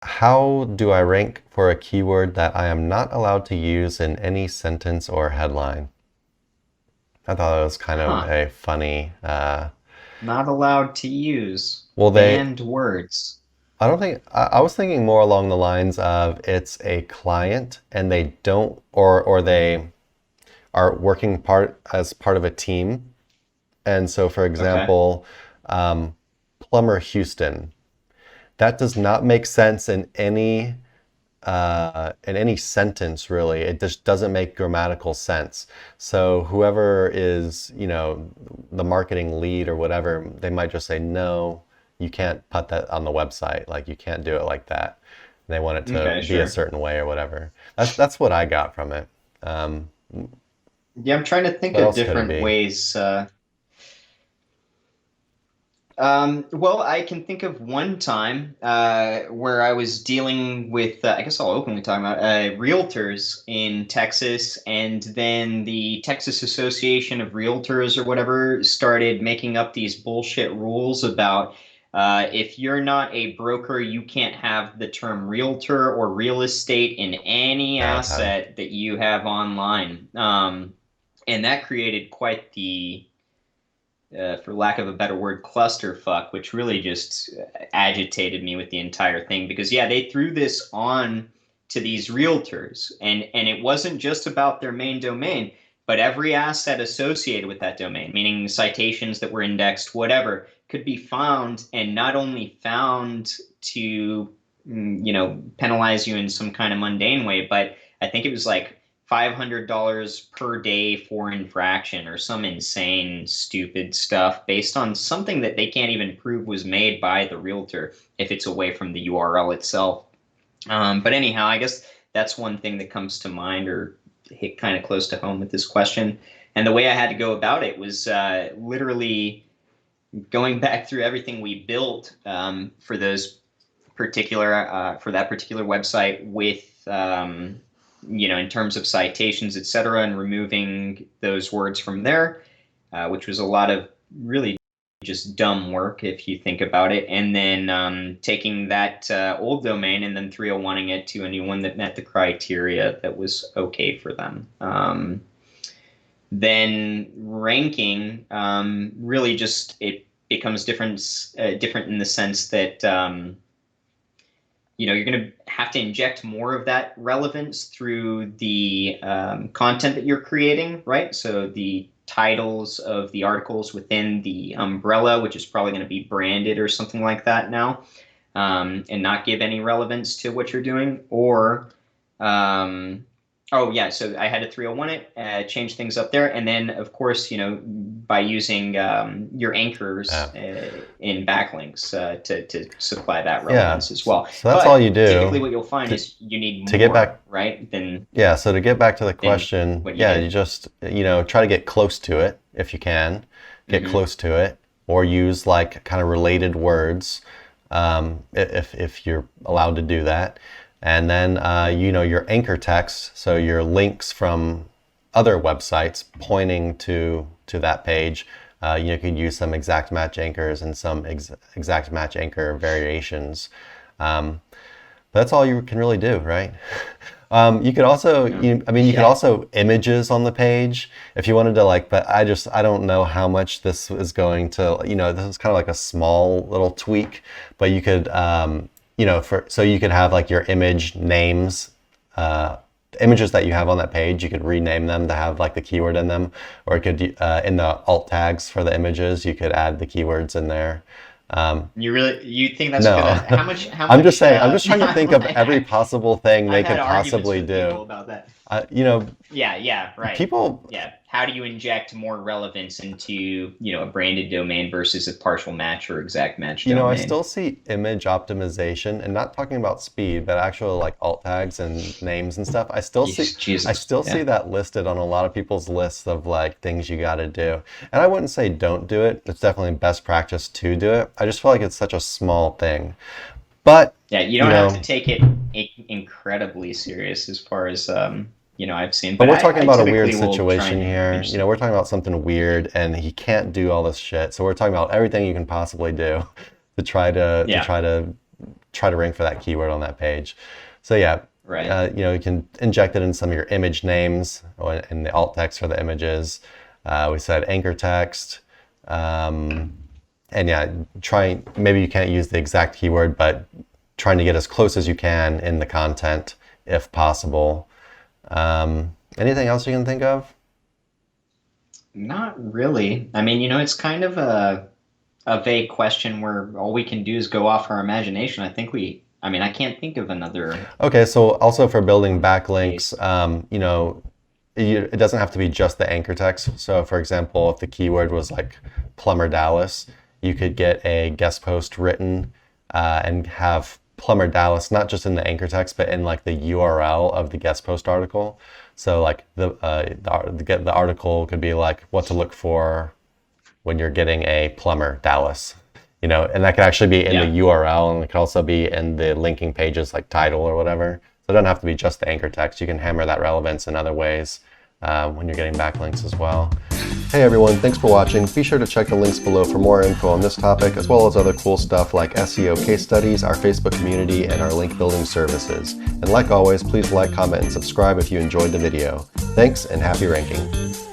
how do I rank for a keyword that I am not allowed to use in any sentence or headline? I thought it was kind of Huh. a funny, Not allowed to use well, banned words. I don't think, I was thinking more along the lines of it's a client and they don't, or they are working as part of a team. And so, for Okay. example, Plumber Houston, that does not make sense in any sentence really. It just doesn't make grammatical sense. So whoever is, the marketing lead or whatever, they might just say, no, you can't put that on the website. Like you can't do it like that. They want it to Okay, be a sure. certain way or whatever. That's what I got from it. Um, Yeah, I'm trying to think what of else could it different be? ways. Well, I can think of one time where I was dealing with, I guess I'll openly talk about realtors in Texas, and then the Texas Association of Realtors or whatever started making up these bullshit rules about if you're not a broker, you can't have the term realtor or real estate in any Okay. asset that you have online. And that created quite the for lack of a better word, clusterfuck, which really just agitated me with the entire thing. Because yeah, they threw this on to these realtors, and it wasn't just about their main domain, but every asset associated with that domain, meaning citations that were indexed, whatever, could be found, and not only found to penalize you in some kind of mundane way, but I think it was like $500 per day for infraction or some insane, stupid stuff based on something that they can't even prove was made by the realtor if it's away from the URL itself. But anyhow, I guess that's one thing that comes to mind or hit kind of close to home with this question. And the way I had to go about it was literally going back through everything we built for those for that particular website with in terms of citations, et cetera, and removing those words from there, which was a lot of really just dumb work if you think about it. And then taking that old domain and then 301ing it to a new one that met the criteria that was okay for them. Then ranking really just it becomes different in the sense that you're going to have to inject more of that relevance through the content that you're creating, right? So the titles of the articles within the umbrella, which is probably going to be branded or something like that now, and not give any relevance to what you're doing, or um, oh yeah, so I had to 301 it, change things up there, and then of course, by using your anchors Yeah. in backlinks to supply that Yeah. relevance as well. So that's all you But do typically, what you'll find to is you need to get more, back. right, than Yeah, so to get back to the question, what you yeah, you did. just, try to get close to it if you can, get Hmm. close to it, or use like kind of related words, if you're allowed to do that. And then, your anchor text, so your links from other websites pointing to that page. You could use some exact match anchors and some exact match anchor variations. Um, that's all you can really do, right? You could also, Yeah. you could Yeah. also images on the page if you wanted to like, but I don't know how much this is going to, this is kind of like a small little tweak, but you could, so you could have like your image names, the images that you have on that page, you could rename them to have like the keyword in them, or it could, in the alt tags for the images, you could add the keywords in there. Um, You think that's no, gonna how much I'm just trying to think of every possible thing they I've had could arguments possibly with do. people about that. Uh, you know, Yeah, yeah, right. people, Yeah. How do you inject more relevance into, a branded domain versus a partial match or exact match I domain? still see image optimization and not talking about speed, but actual like alt tags and names and stuff. I Jesus. still see Yeah. that listed on a lot of people's lists of like things you got to do. And I wouldn't say don't do it. It's definitely best practice to do it. I just feel like it's such a small thing. But, Yeah, you you don't have to know, take it incredibly serious as far as I've seen. But But we're I, talking I about a weird typically will try situation and here. image them. We're talking about something weird and he can't do all this shit. So we're talking about everything you can possibly do to try to Yeah. try to rank for that keyword on that page. So yeah, Right. you know, you can inject it in some of your image names or in the alt text for the images. We said anchor text. And yeah, maybe you can't use the exact keyword, but trying to get as close as you can in the content if possible. Anything else you can think of? Not really. I mean, it's kind of a vague question where all we can do is go off our imagination. I mean, I can't think of another Okay, so also for building case. backlinks, you know, it doesn't have to be just the anchor text. So for example, if the keyword was like Plumber Dallas, you could get a guest post written and have Plumber Dallas not just in the anchor text, but in like the URL of the guest post article. So like the article could be like what to look for when you're getting a Plumber Dallas, you know, and that could actually be in Yeah. the URL, and it could also be in the linking pages like title or whatever. So it doesn't have to be just the anchor text. You can hammer that relevance in other ways when you're getting backlinks as well. Hey everyone, thanks for watching. Be sure to check the links below for more info on this topic, as well as other cool stuff like SEO case studies, our Facebook community, and our link building services. And like always, please like, comment, and subscribe if you enjoyed the video. Thanks, and happy ranking.